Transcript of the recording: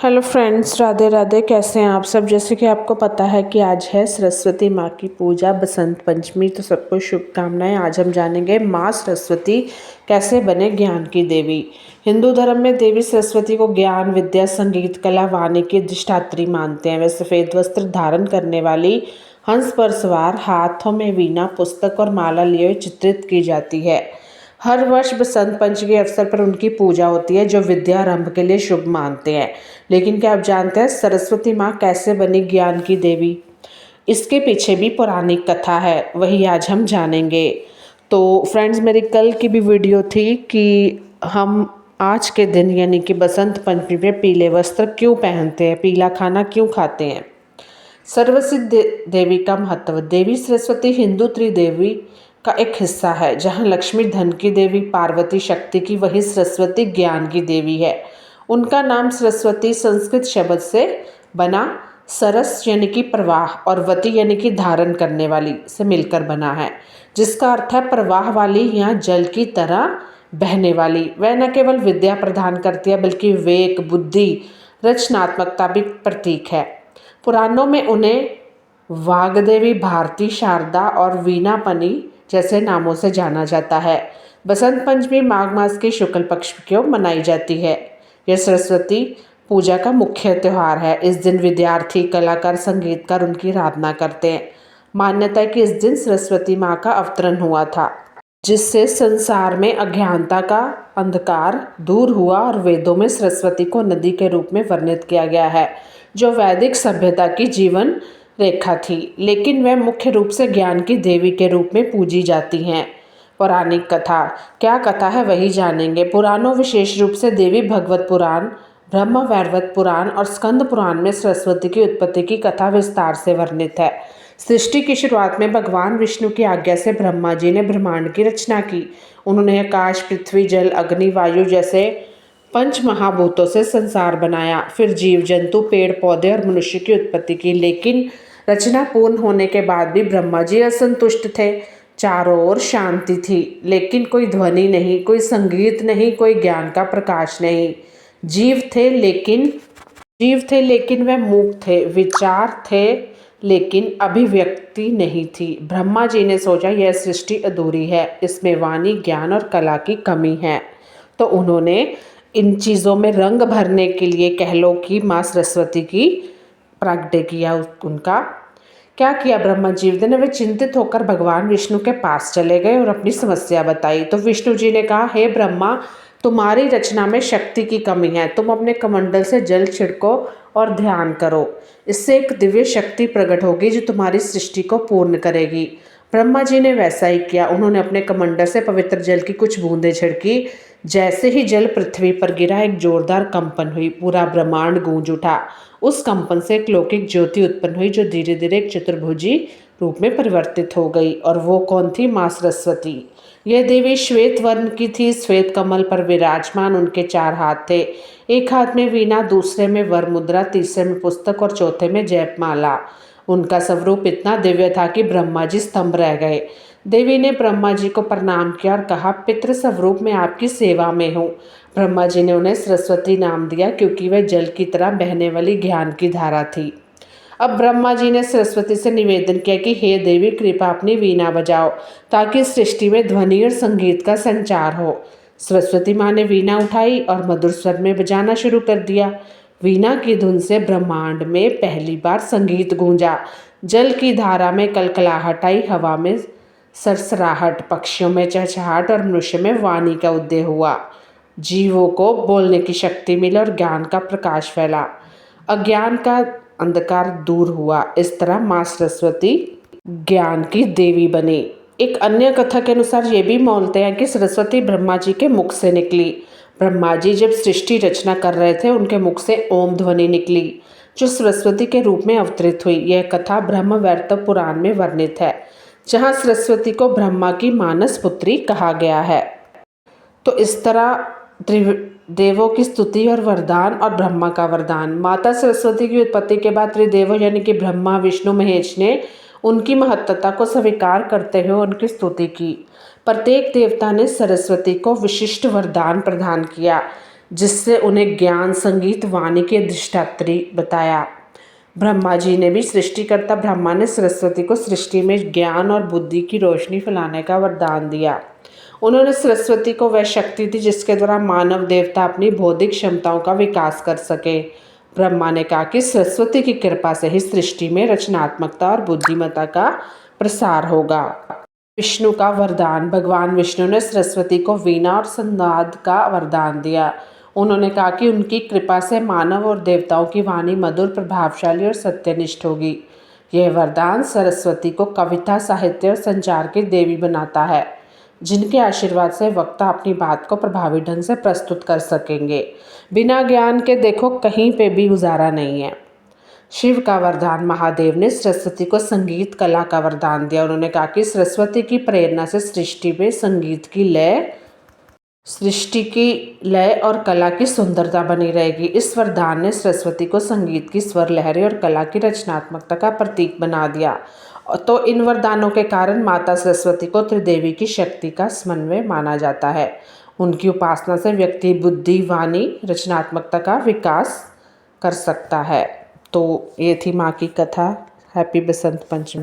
Hello friends, Radhe Radhe. कैसे हैं आप सब। जैसे कि आपको पता है कि आज है सरस्वती माँ की पूजा, बसंत पंचमी। तो सबको शुभकामनाएं। आज हम जानेंगे माँ सरस्वती कैसे बने ज्ञान की देवी। हिंदू धर्म में देवी सरस्वती को ज्ञान, विद्या, संगीत, कला, वाणी की अधिष्ठात्री मानते हैं। वे सफ़ेद वस्त्र धारण करने वाली, हंस पर सवार, हाथों में वीणा, पुस्तक और माला लिए हुए चित्रित की जाती है। हर वर्ष बसंत पंचमी के अवसर पर उनकी पूजा होती है, जो विद्यारंभ के लिए शुभ मानते हैं। लेकिन क्या आप जानते हैं सरस्वती माँ कैसे बनी ज्ञान की देवी? इसके पीछे भी पौराणिक कथा है, वही आज हम जानेंगे। तो फ्रेंड्स, मेरी कल की भी वीडियो थी कि हम आज के दिन यानी कि बसंत पंचमी पे पीले वस्त्र क्यों पहनते हैं, पीला खाना क्यों खाते हैं। सर्वसिद्ध देवी का महत्व। देवी सरस्वती हिंदू त्रिदेवी का एक हिस्सा है। जहाँ लक्ष्मी धन की देवी, पार्वती शक्ति की, वही सरस्वती ज्ञान की देवी है। उनका नाम सरस्वती संस्कृत शब्द से बना सरस यानी कि प्रवाह और वती यानी कि धारण करने वाली से मिलकर बना है, जिसका अर्थ है प्रवाह वाली या जल की तरह बहने वाली। वह न केवल विद्या प्रदान करती है बल्कि विवेक, बुद्धि, रचनात्मकता भी प्रतीक है। पुराणों में उन्हें वाग्देवी, भारती, शारदा और वीणापनी जैसे नामों से जाना जाता है। बसंत पंचमी माघ मास के शुक्ल पक्ष को मनाई जाती है। यह सरस्वती पूजा का मुख्य त्यौहार है। इस दिन विद्यार्थी, कलाकार, संगीतकार उनकी आराधना करते हैं। मान्यता है कि इस दिन सरस्वती माँ का अवतरण हुआ था, जिससे संसार में अज्ञानता का अंधकार दूर हुआ और वेदों में सरस्वती को नदी के रूप में वर्णित किया गया है, जो वैदिक सभ्यता की जीवन रेखा थी। लेकिन वह मुख्य रूप से ज्ञान की देवी के रूप में पूजी जाती हैं। पौराणिक कथा। क्या कथा है वही जानेंगे। पुराणों, विशेष रूप से देवी भगवत पुराण, ब्रह्म वैवर्त पुराण और स्कंद पुराण में सरस्वती की उत्पत्ति की कथा विस्तार से वर्णित है। सृष्टि की शुरुआत में भगवान विष्णु की आज्ञा से ब्रह्मा जी ने ब्रह्मांड की रचना की। उन्होंने आकाश, पृथ्वी, जल, अग्नि, वायु जैसे पंच महाभूतों से संसार बनाया। फिर जीव जंतु, पेड़ पौधे और मनुष्य की उत्पत्ति की। लेकिन रचना पूर्ण होने के बाद भी ब्रह्मा जी असंतुष्ट थे। चारों ओर शांति थी, लेकिन कोई ध्वनि नहीं, कोई संगीत नहीं, कोई ज्ञान का प्रकाश नहीं। जीव थे लेकिन वह मूक थे। विचार थे लेकिन अभिव्यक्ति नहीं थी। ब्रह्मा जी ने सोचा यह सृष्टि अधूरी है, इसमें वाणी, ज्ञान और कला की कमी है। तो उन्होंने इन चीज़ों में रंग भरने के लिए कह लो कि माँ सरस्वती की प्रागट्य किया। उनका क्या किया ब्रह्मा जी ने? वे चिंतित होकर भगवान विष्णु के पास चले गए और अपनी समस्या बताई। तो विष्णु जी ने कहा, हे ब्रह्मा, तुम्हारी रचना में शक्ति की कमी है। तुम अपने कमंडल से जल छिड़को और ध्यान करो। इससे एक दिव्य शक्ति प्रकट होगी जो तुम्हारी सृष्टि को पूर्ण करेगी। ब्रह्मा जी ने वैसा ही किया। उन्होंने अपने कमंडल से पवित्र जल की कुछ बूंदें छिड़की। जैसे ही जल पृथ्वी पर गिरा, एक जोरदार कंपन हुई। पूरा ब्रह्मांड गूंज उठा। उस कंपन से एक लौकिक ज्योति उत्पन्न हुई, जो धीरे धीरे एक चतुर्भुजी रूप में परिवर्तित हो गई। और वो कौन थी? माँ सरस्वती। यह देवी श्वेत वर्ण की थी। श्वेत कमल पर विराजमान उनके 4 हाथ थे। एक हाथ में वीणा, दूसरे में वर मुद्रा, तीसरे में पुस्तक और चौथे में जयमाला। उनका स्वरूप इतना दिव्य था कि ब्रह्मा जी स्तंभ रह गए। देवी ने ब्रह्मा जी को प्रणाम किया और कहा, पितृ स्वरूप में आपकी सेवा में हूँ। ब्रह्मा जी ने उन्हें सरस्वती नाम दिया, क्योंकि वह जल की तरह बहने वाली ज्ञान की धारा थी। अब ब्रह्मा जी ने सरस्वती से निवेदन किया कि हे देवी, कृपा अपनी वीणा बजाओ, ताकि सृष्टि में ध्वनि और संगीत का संचार हो। सरस्वती माँ ने वीणा उठाई और मधुर स्वर में बजाना शुरू कर दिया। वीणा की धुन से ब्रह्मांड में पहली बार संगीत गूंजा। जल की धारा में कलकलाहट आई, हवा में सरसराहट, पक्षियों में चहचहाट और मनुष्य में वाणी का उदय हुआ। जीवों को बोलने की शक्ति मिली और ज्ञान का प्रकाश फैला। अज्ञान का अंधकार दूर हुआ। इस तरह माँ सरस्वती ज्ञान की देवी बनी। एक अन्य कथा के अनुसार ये भी मानते हैं कि सरस्वती ब्रह्मा जी के मुख से निकली। ब्रह्मा जी जब सृष्टि रचना कर रहे थे, उनके मुख से ओम ध्वनि निकली, जो सरस्वती के रूप में अवतरित हुई। यह कथा ब्रह्म वैवर्त पुराण में वर्णित है, जहाँ सरस्वती को ब्रह्मा की मानस पुत्री कहा गया है। तो इस तरह देवों की स्तुति और वरदान और ब्रह्मा का वरदान। माता सरस्वती की उत्पत्ति के बाद त्रिदेवों यानी कि ब्रह्मा, विष्णु, महेश ने उनकी महत्ता को स्वीकार करते हुए उनकी स्तुति की। प्रत्येक देवता ने सरस्वती को विशिष्ट वरदान प्रदान किया, जिससे उन्हें ज्ञान, संगीत, वाणी की अधिष्ठात्री बताया। ब्रह्मा जी ने भी सृष्टिकर्ता ब्रह्मा ने सरस्वती को सृष्टि में ज्ञान और बुद्धि की रोशनी फैलाने का वरदान दिया। उन्होंने सरस्वती को वह शक्ति दी जिसके द्वारा मानव देवता अपनी बौद्धिक क्षमताओं का विकास कर सके। ब्रह्मा ने कहा कि सरस्वती की कृपा से ही सृष्टि में रचनात्मकता और बुद्धिमत्ता का प्रसार होगा। विष्णु का वरदान। भगवान विष्णु ने सरस्वती को वीणा और संवाद का वरदान दिया। उन्होंने कहा कि उनकी कृपा से मानव और देवताओं की वाणी मधुर, प्रभावशाली और सत्यनिष्ठ होगी। यह वरदान सरस्वती को कविता, साहित्य और संचार की देवी बनाता है, जिनके आशीर्वाद से वक्ता अपनी बात को प्रभावी ढंग से प्रस्तुत कर सकेंगे। बिना ज्ञान के देखो कहीं पे भी गुजारा नहीं है। शिव का वरदान। महादेव ने सरस्वती को संगीत कला का वरदान दिया। उन्होंने कहा कि सरस्वती की प्रेरणा से सृष्टि में सृष्टि की लय और कला की सुंदरता बनी रहेगी। इस वरदान ने सरस्वती को संगीत की स्वर लहरें और कला की रचनात्मकता का प्रतीक बना दिया। तो इन वरदानों के कारण माता सरस्वती को त्रिदेवी की शक्ति का समन्वय माना जाता है। उनकी उपासना से व्यक्ति बुद्धि, वाणी, रचनात्मकता का विकास कर सकता है। तो ये थी माँ की कथा। हैप्पी बसंत पंचमी।